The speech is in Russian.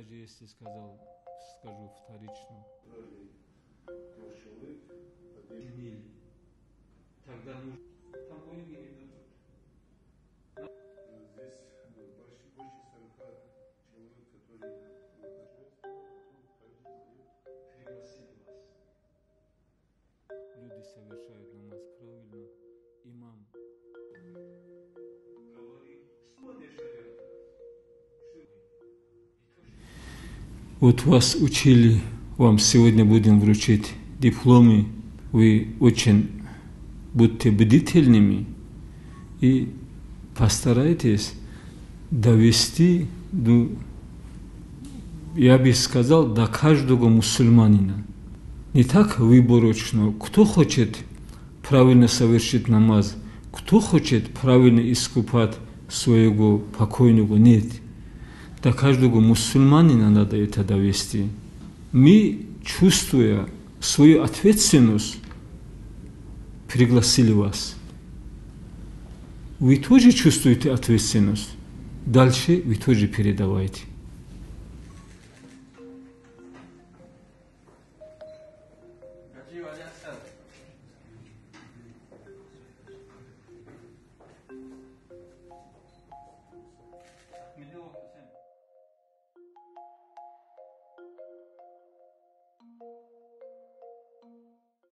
даже если скажу вторично. Тогда нужно. Там боевые не дадут. Здесь больше 40 человек, которые Пригласили вас. Люди совершают намаз правильно. Имам говорит, что дешевле. Вот вас учили, вам сегодня будем вручить дипломы. Вы очень будьте бдительными и постарайтесь довести, я бы сказал, до каждого мусульманина. Не так выборочно. Кто хочет правильно совершить намаз, кто хочет правильно искупать своего покойного, нет. До каждого мусульманина надо это довести. Мы, чувствуя свою ответственность, пригласили вас. Вы тоже чувствуете ответственность. Дальше вы тоже передавайте. Какие варианты?